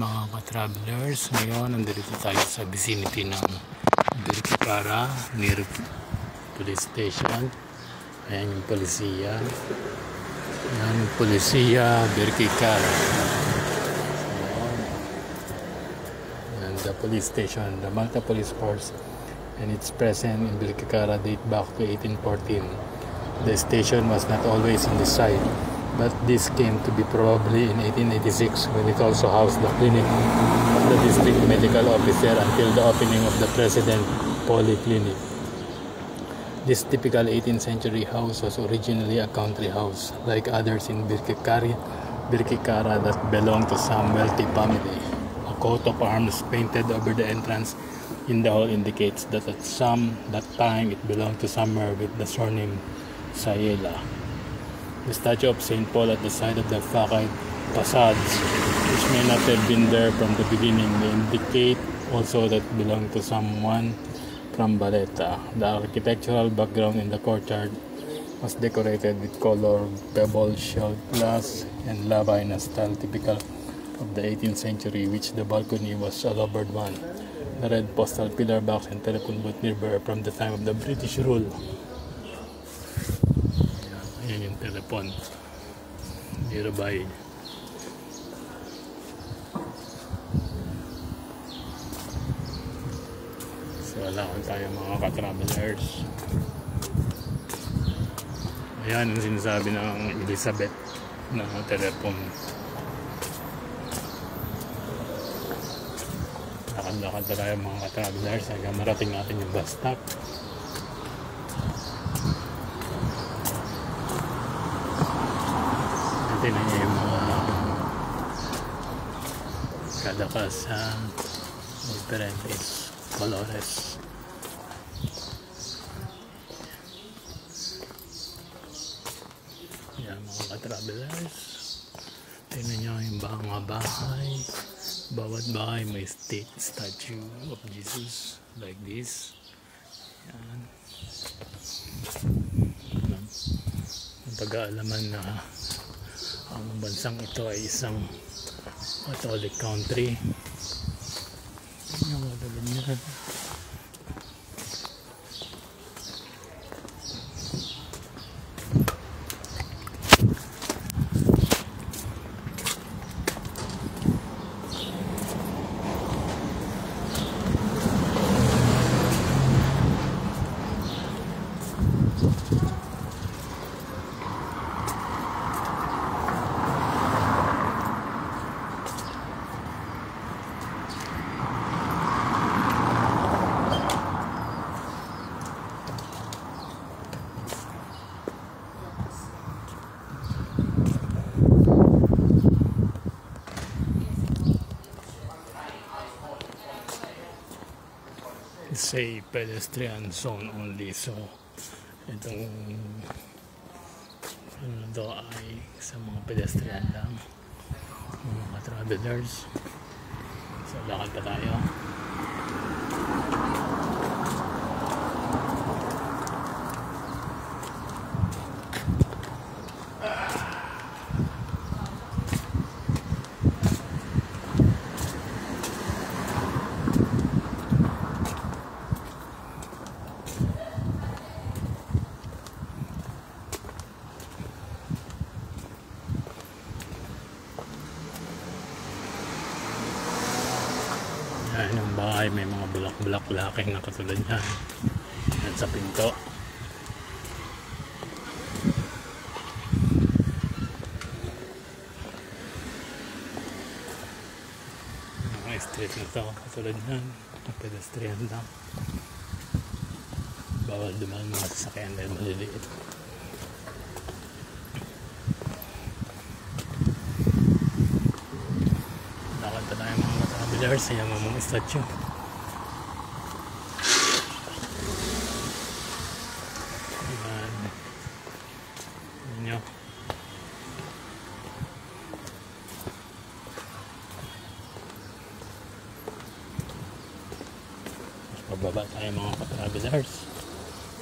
mga ka-travelers, ngayon nandito tayo sa vicinity ng Birkikara near police station. Ayan yung polisiya. Ayan yung polisiya Birkikara. Ayan the police station, the Malta Police Force, and its presence in Birkikara date back to 1814. The station was not always on the site, but this came to be probably in 1886 when it also housed the clinic of the district medical officer until the opening of the President Polyclinic. This typical 18th century house was originally a country house, like others in Birkikara that belonged to some wealthy family. A coat of arms painted over the entrance in the hall indicates that at that time it belonged to somewhere with the surname Sayela. The statue of St. Paul at the side of the facades, which may not have been there from the beginning, may indicate also that belonged to someone from Valletta. The architectural background in the courtyard was decorated with colored pebble shelled glass and lava in a style typical of the 18th century, which the balcony was a lowered one. The red postal pillar box and telephone booth nearby from the time of the British rule. Ayan yung telephone nearby. So wala ko tayo mga ka-travelers. Ayan yung sinasabi ng Elizabeth na telephone. Lakad-lakad na tayo mga ka-travelers hanggang marating natin yung bus stop. Tingnan niyo yung mga kadakasan, diferentes colores. Yan mga ka-travelers. Tingnan niyo yung mga bahay. Bawat bahay may statue of Jesus like this. Yan. Ang pag-aalaman na ang bansang ito ay isang Catholic country. It's a pedestrian zone only, so itong ano to ay sa mga pedestrian lang, mga travelers. So lakad pa tayo. Ayan yung bahay, may mga bulak-bulak laking na katulad yan. Yan sa pinto. Mga street na to katulad yan. Pedestrian lang. Bawal dumaan mga sasakyan dahil maliliit. Nakanta tayo mga travelers sa yung mga statue. Ayan. Pababa tayo mga ka-travelers.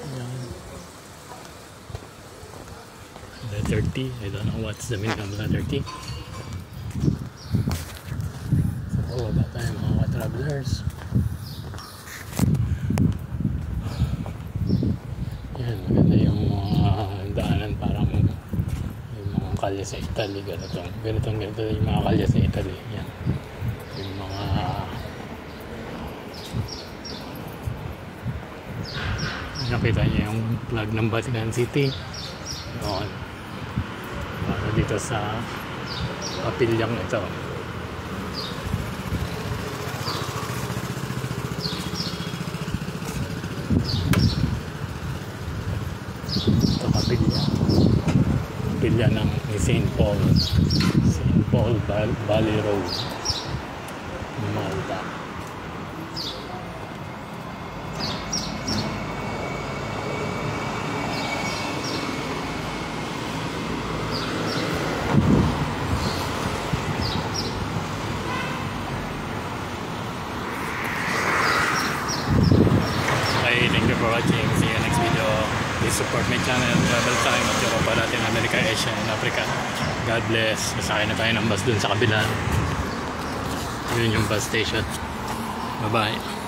Ayan. Letter T. I don't know what's the meaning of letter T. So Baba tayo mga travelers. Yan, maganda yung mga daanan, parang yung mga kalye sa Italy. Ganito yung mga kalye sa Italy. Yan, yung mga nakita niyo yung flag ng Vatican City. Yun, para dito sa kapilyang ito. Ito kapilya ng St. Paul Valley Road, Malta. Okay, thank you for watching. See you next video. Please support my channel, Travel Time, at Europa Latin America, Asia, and Africa. God bless. Masakay na tayo ng bus dun sa kabila. Yun yung bus station. Bye bye.